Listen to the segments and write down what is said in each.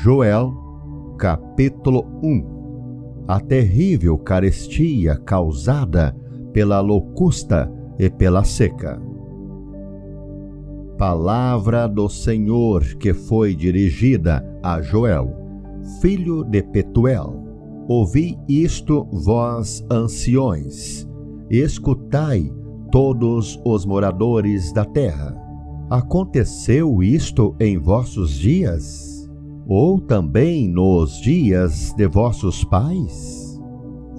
Joel, capítulo 1. A terrível carestia causada pela locusta e pela seca. Palavra do Senhor que foi dirigida a Joel, filho de Petuel. Ouvi isto, vós anciões, e escutai todos os moradores da terra. Aconteceu isto em vossos dias? Ou também nos dias de vossos pais?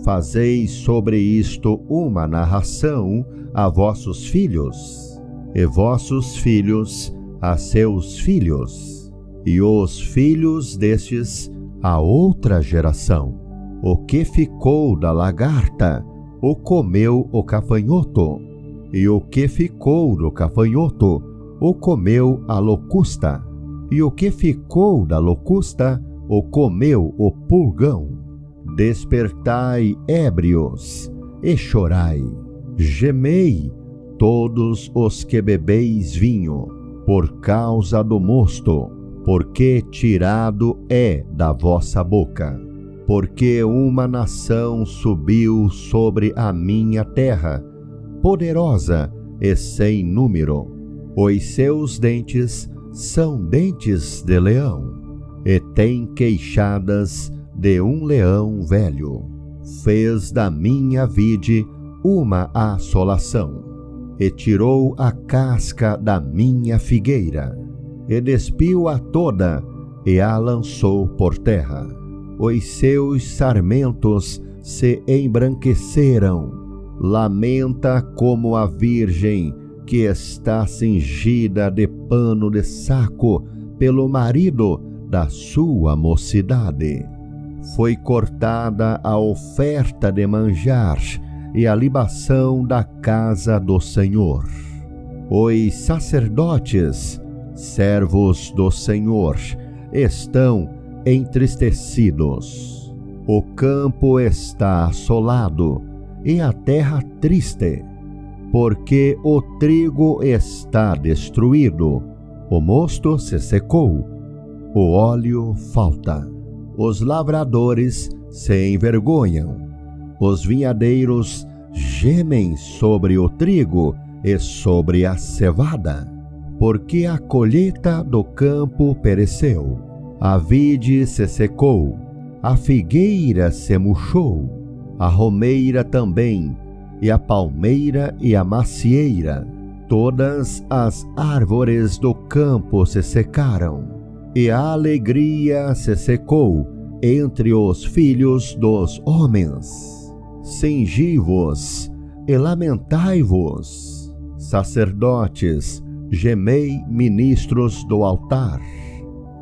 Fazeis sobre isto uma narração a vossos filhos, e vossos filhos a seus filhos, e os filhos destes a outra geração. O que ficou da lagarta, o comeu o gafanhoto, e o que ficou do gafanhoto, o comeu a locusta, e o que ficou da locusta, o comeu o pulgão. Despertai, ébrios, e chorai, gemei, todos os que bebeis vinho, por causa do mosto, porque tirado é da vossa boca. Porque uma nação subiu sobre a minha terra, poderosa e sem número. Os seus dentes são dentes de leão, e tem queixadas de um leão velho. Fez da minha vide uma assolação, e tirou a casca da minha figueira, e despiu-a toda, e a lançou por terra. Os seus sarmentos se embranqueceram. Lamenta como a virgem que está cingida de pano de saco pelo marido da sua mocidade. Foi cortada a oferta de manjar e a libação da casa do Senhor. Os sacerdotes, servos do Senhor, estão entristecidos. O campo está assolado e a terra triste, porque o trigo está destruído, o mosto se secou, o óleo falta. Os lavradores se envergonham, os vinhadeiros gemem sobre o trigo e sobre a cevada, porque a colheita do campo pereceu. A vide se secou, a figueira se murchou, a romeira também, e a palmeira e a macieira. Todas as árvores do campo se secaram, e a alegria se secou entre os filhos dos homens. Cingi-vos e lamentai-vos, sacerdotes, gemei, ministros do altar.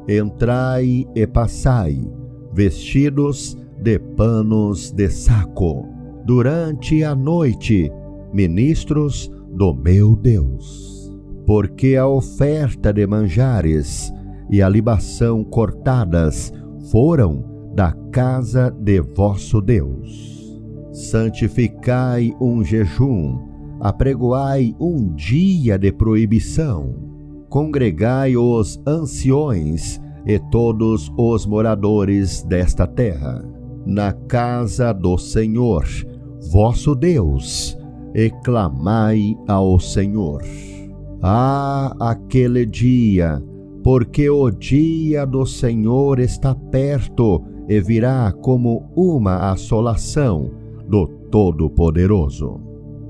Entrai e passai, vestidos de panos de saco, durante a noite, ministros do meu Deus. Porque a oferta de manjares e a libação cortadas foram da casa de vosso Deus. Santificai um jejum, apregoai um dia de proibição. Congregai os anciões e todos os moradores desta terra, na casa do Senhor, vosso Deus, e clamai ao Senhor. Ah, aquele dia, porque o dia do Senhor está perto e virá como uma assolação do Todo-Poderoso.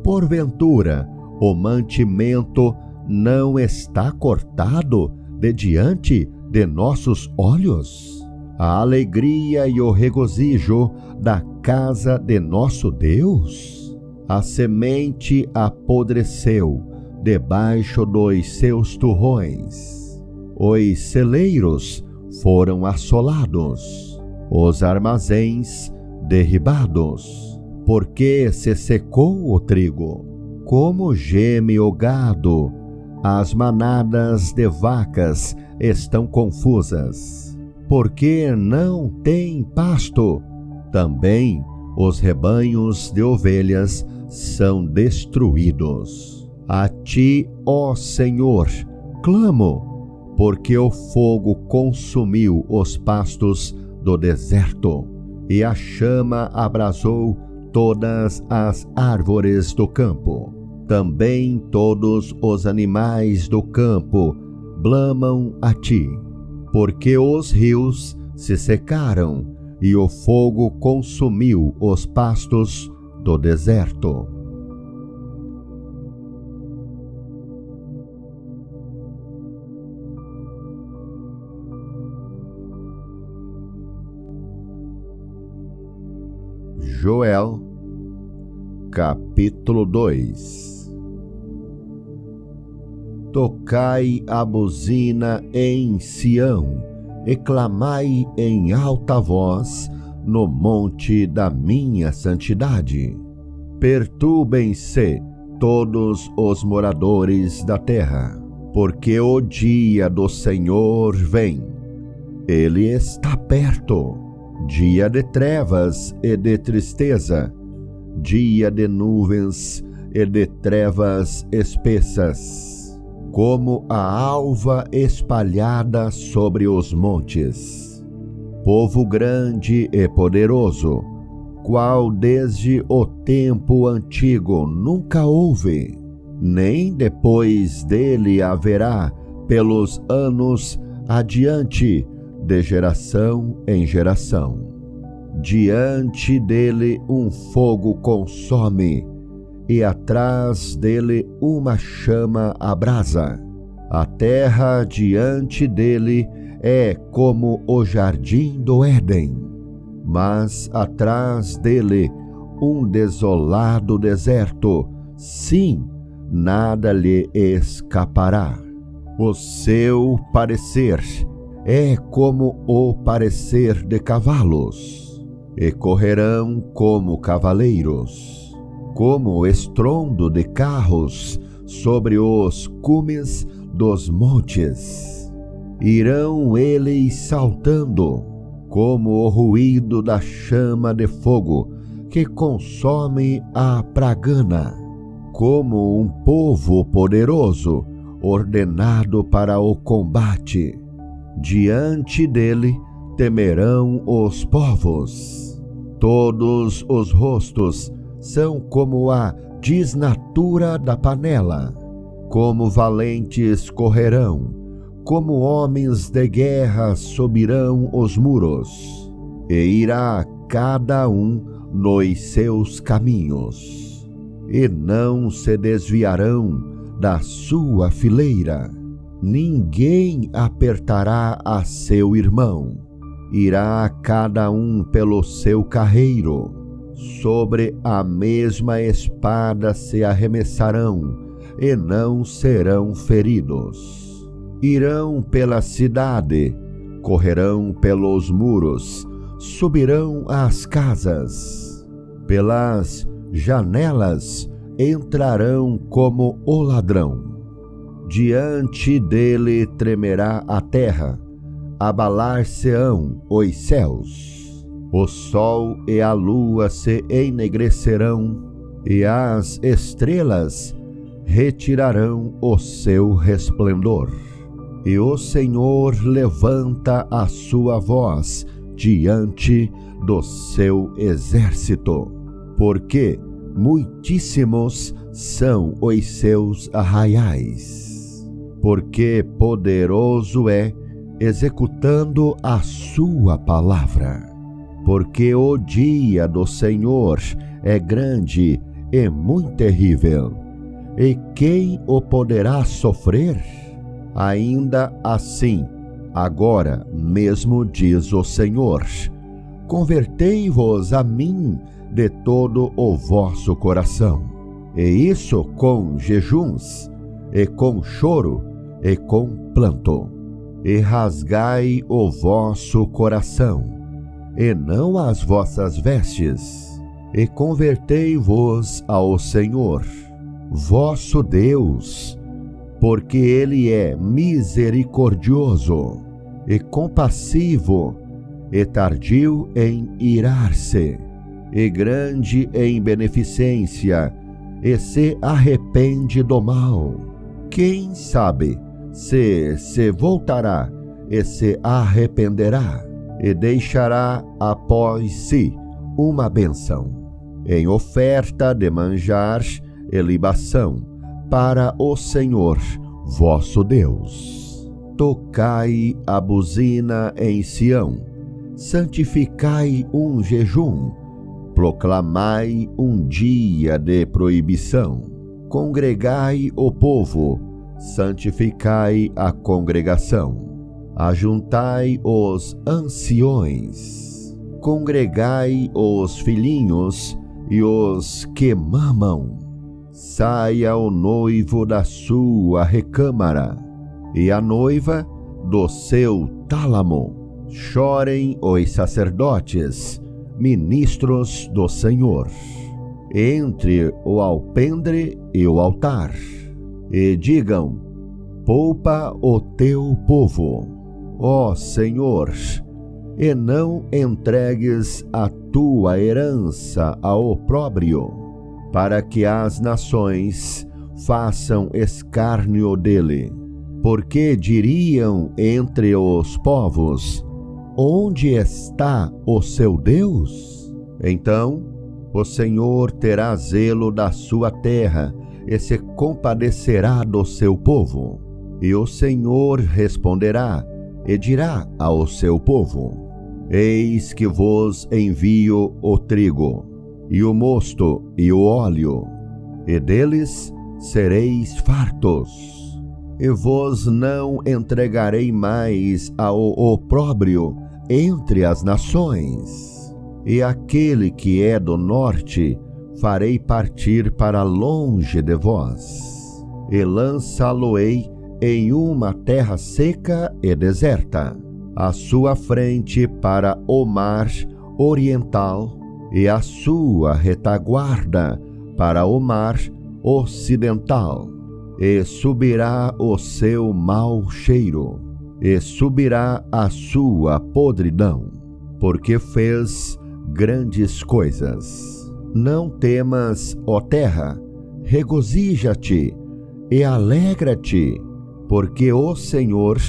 Porventura, o mantimento não está cortado de diante de nossos olhos? A alegria e o regozijo da casa de nosso Deus? A semente apodreceu debaixo dos seus turrões. Os celeiros foram assolados, os armazéns derribados, porque se secou o trigo. Como geme o gado, as manadas de vacas estão confusas, porque não têm pasto. Também os rebanhos de ovelhas são destruídos. A ti, ó Senhor, clamo, porque o fogo consumiu os pastos do deserto, e a chama abrasou todas as árvores do campo. Também todos os animais do campo bramam a ti, porque os rios se secaram e o fogo consumiu os pastos do deserto. Joel, capítulo 2. Tocai a buzina em Sião, e clamai em alta voz no monte da minha santidade. Perturbem-se todos os moradores da terra, porque o dia do Senhor vem. Ele está perto. Dia de trevas e de tristeza, dia de nuvens e de trevas espessas, como a alva espalhada sobre os montes. Povo grande e poderoso, qual desde o tempo antigo nunca houve, nem depois dele haverá pelos anos adiante, de geração em geração. Diante dele um fogo consome, e atrás dele uma chama abrasa. A terra diante dele é como o jardim do Éden, mas atrás dele um desolado deserto, sim, nada lhe escapará. O seu parecer é como o parecer de cavalos, e correrão como cavaleiros, como o estrondo de carros sobre os cumes dos montes. Irão eles saltando, como o ruído da chama de fogo que consome a pragana, como um povo poderoso ordenado para o combate. Diante dele temerão os povos. Todos os rostos são como a desnatura da panela. Como valentes correrão, como homens de guerra subirão os muros, e irá cada um nos seus caminhos, e não se desviarão da sua fileira. Ninguém apertará a seu irmão, irá cada um pelo seu carreiro. Sobre a mesma espada se arremessarão, e não serão feridos. Irão pela cidade, correrão pelos muros, subirão às casas. Pelas janelas entrarão como o ladrão. Diante dele tremerá a terra, abalar-se-ão os céus. O sol e a lua se ennegrecerão, e as estrelas retirarão o seu resplendor. E o Senhor levanta a sua voz diante do seu exército, porque muitíssimos são os seus arraiais. Porque poderoso é, executando a sua palavra. Porque o dia do Senhor é grande e muito terrível, e quem o poderá sofrer? Ainda assim, agora mesmo diz o Senhor: convertei-vos a mim de todo o vosso coração, e isso com jejuns, e com choro, e com planto, e rasgai o vosso coração, e não as vossas vestes, e convertei-vos ao Senhor, vosso Deus, porque Ele é misericordioso, e compassivo, e tardio em irar-se, e grande em beneficência, e se arrepende do mal. Quem sabe se voltará e se arrependerá, e deixará após si uma bênção, em oferta de manjar e libação para o Senhor vosso Deus. Tocai a buzina em Sião, santificai um jejum, proclamai um dia de proibição, congregai o povo, santificai a congregação, ajuntai os anciões, congregai os filhinhos e os que mamam. Saia o noivo da sua recâmara, e a noiva do seu tálamo. Chorem os sacerdotes, ministros do Senhor, entre o alpendre e o altar, e digam: poupa o teu povo, ó Senhor, e não entregues a tua herança ao opróbrio, para que as nações façam escárnio dele. Porque diriam entre os povos: onde está o seu Deus? Então o Senhor terá zelo da sua terra e se compadecerá do seu povo. E o Senhor responderá e dirá ao seu povo: eis que vos envio o trigo, e o mosto e o óleo, e deles sereis fartos. E vos não entregarei mais ao opróbrio entre as nações. E aquele que é do norte farei partir para longe de vós, e lançá-lo-ei em uma terra seca e deserta, à sua frente para o mar oriental, e a sua retaguarda para o mar ocidental. E subirá o seu mau cheiro, e subirá a sua podridão, porque fez grandes coisas. Não temas, ó terra, regozija-te e alegra-te, porque o Senhor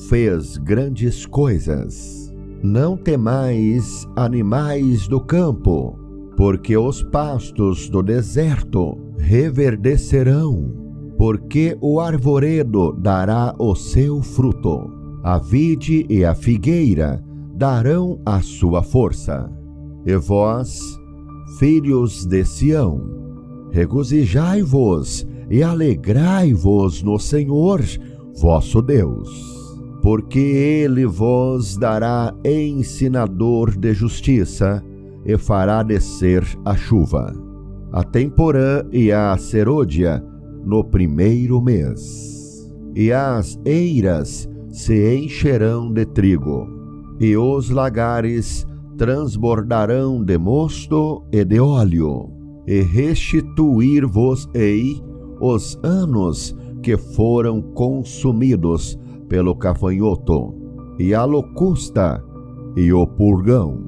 fez grandes coisas. Não temais, animais do campo, porque os pastos do deserto reverdecerão, porque o arvoredo dará o seu fruto, a vide e a figueira darão a sua força. E vós, filhos de Sião, regozijai-vos e alegrai-vos no Senhor vosso Deus, porque ele vos dará ensinador de justiça e fará descer a chuva, a temporã e a serôdia no primeiro mês. E as eiras se encherão de trigo, e os lagares transbordarão de mosto e de óleo, e restituir-vos-ei os anos que foram consumidos pelo gafanhoto, e a locusta, e o purgão,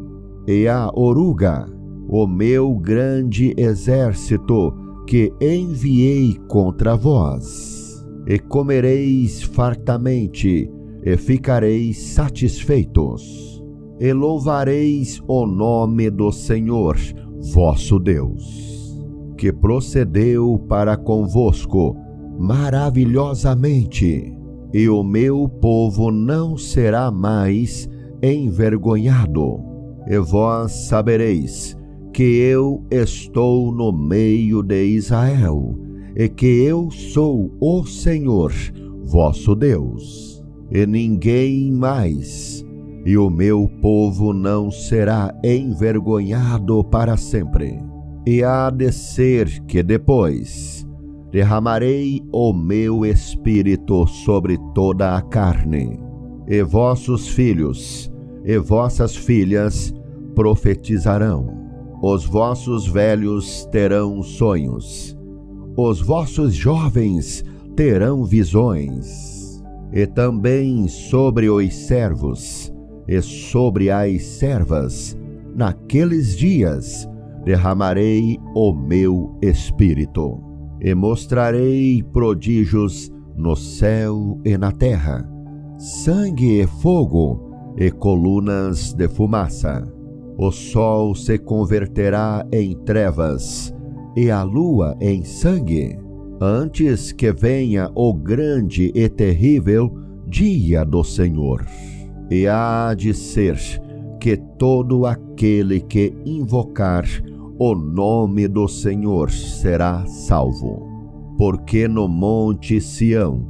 e a oruga, o meu grande exército que enviei contra vós. E comereis fartamente, e ficareis satisfeitos, e louvareis o nome do Senhor vosso Deus, que procedeu para convosco maravilhosamente, e o meu povo não será mais envergonhado. E vós sabereis que eu estou no meio de Israel, e que eu sou o Senhor vosso Deus, e ninguém mais, e o meu povo não será envergonhado para sempre. E há de ser que depois derramarei o meu espírito sobre toda a carne, e vossos filhos e vossas filhas profetizarão. Os vossos velhos terão sonhos, os vossos jovens terão visões, e também sobre os servos e sobre as servas, naqueles dias, derramarei o meu espírito, e mostrarei prodígios no céu e na terra, sangue e fogo, e colunas de fumaça. O sol se converterá em trevas, e a lua em sangue, antes que venha o grande e terrível dia do Senhor. E há de ser que todo aquele que invocar o nome do Senhor será salvo. Porque no monte Sião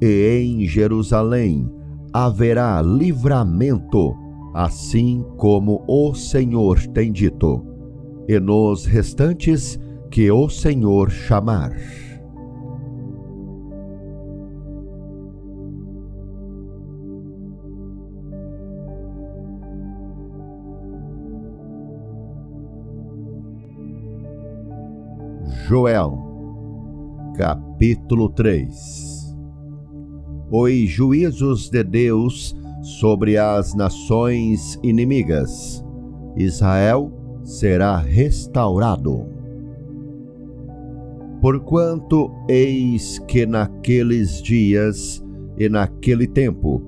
e em Jerusalém haverá livramento, assim como o Senhor tem dito, e nos restantes que o Senhor chamar. Joel, capítulo 3. Os juízos de Deus sobre as nações inimigas. Israel será restaurado. Porquanto eis que naqueles dias e naquele tempo,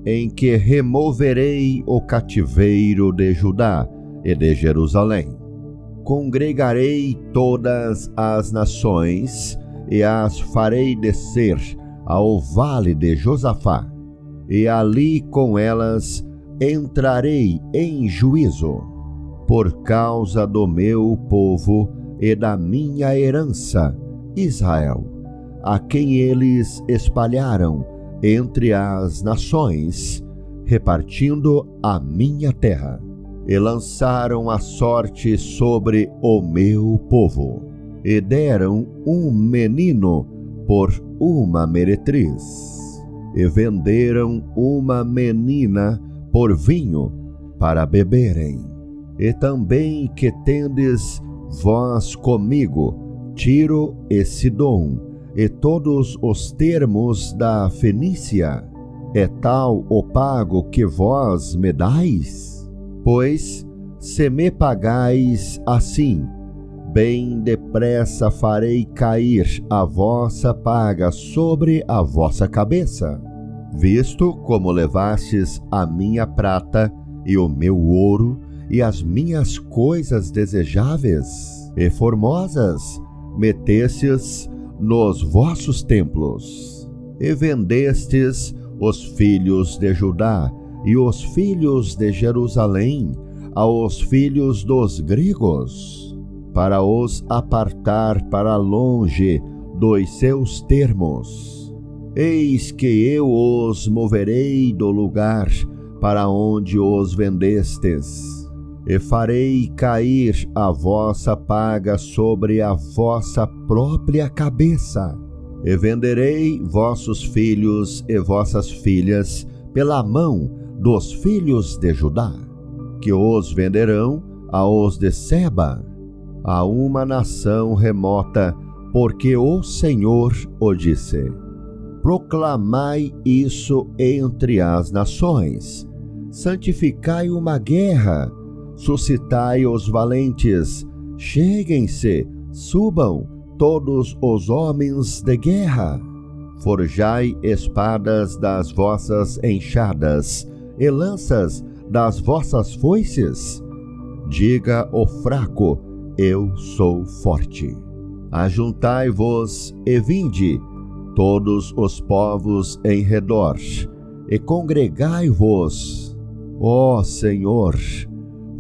em que removerei o cativeiro de Judá e de Jerusalém, congregarei todas as nações e as farei descer ao vale de Josafá, e ali com elas entrarei em juízo, por causa do meu povo e da minha herança, Israel, a quem eles espalharam entre as nações, repartindo a minha terra. E lançaram a sorte sobre o meu povo, e deram um menino por uma meretriz, e venderam uma menina por vinho para beberem. E também que tendes vós comigo Tiro e Sidom, e todos os termos da Fenícia, é tal o pago que vós me dais? Pois, se me pagais assim, bem depressa farei cair a vossa paga sobre a vossa cabeça, visto como levastes a minha prata e o meu ouro e as minhas coisas desejáveis e formosas, metestes nos vossos templos, e vendestes os filhos de Judá e os filhos de Jerusalém aos filhos dos gregos, para os apartar para longe dos seus termos. Eis que eu os moverei do lugar para onde os vendestes, e farei cair a vossa paga sobre a vossa própria cabeça, e venderei vossos filhos e vossas filhas pela mão dos filhos de Judá, que os venderão aos de Seba, a uma nação remota, porque o Senhor o disse. Proclamai isso entre as nações, santificai uma guerra, suscitai os valentes, cheguem-se, subam todos os homens de guerra, forjai espadas das vossas enxadas, e lanças das vossas foices. Diga o fraco, eu sou forte. Ajuntai-vos e vinde, todos os povos em redor, e congregai-vos. Ó Senhor,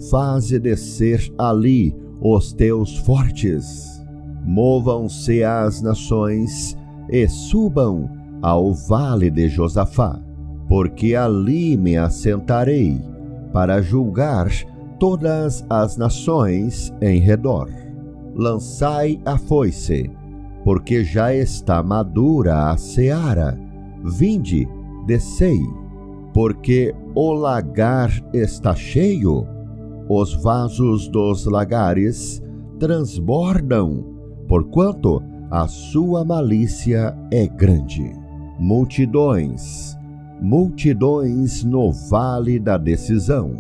faze descer ali os teus fortes. Movam-se as nações e subam ao vale de Josafá, porque ali me assentarei para julgar todas as nações em redor. Lançai a foice, porque já está madura a seara. Vinde, descei, porque o lagar está cheio, os vasos dos lagares transbordam, porquanto a sua malícia é grande. Multidões, multidões no vale da decisão,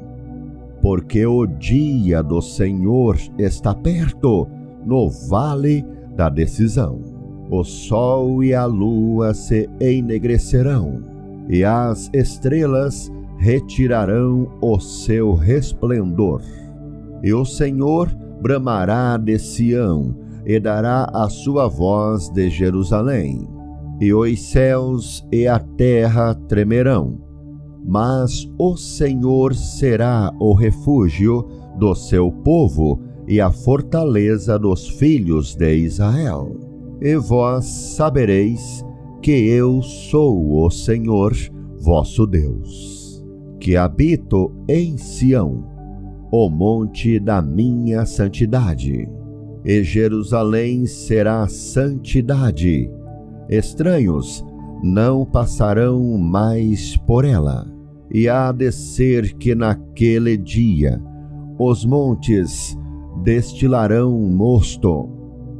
porque o dia do Senhor está perto no vale da decisão. O sol e a lua se enegrecerão, e as estrelas retirarão o seu resplendor. E o Senhor bramará de Sião, e dará a sua voz de Jerusalém. E os céus e a terra tremerão, mas o Senhor será o refúgio do seu povo e a fortaleza dos filhos de Israel. E vós sabereis que eu sou o Senhor, vosso Deus, que habito em Sião, o monte da minha santidade. E Jerusalém será santidade. Estranhos não passarão mais por ela. E há de ser que naquele dia os montes destilarão mosto,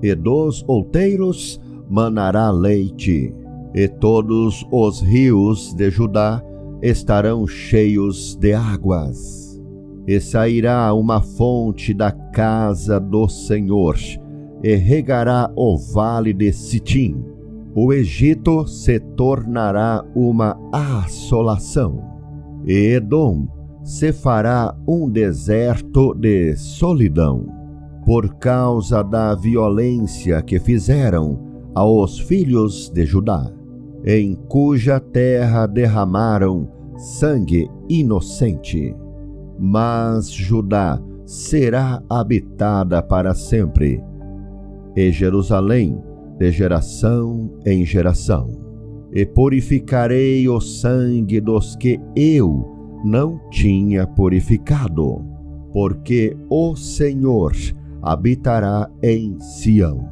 e dos outeiros manará leite, e todos os rios de Judá estarão cheios de águas. E sairá uma fonte da casa do Senhor, e regará o vale de Sitim. O Egito se tornará uma assolação, e Edom se fará um deserto de solidão, por causa da violência que fizeram aos filhos de Judá, em cuja terra derramaram sangue inocente. Mas Judá será habitada para sempre, e Jerusalém de geração em geração. E purificarei o sangue dos que eu não tinha purificado, porque o Senhor habitará em Sião.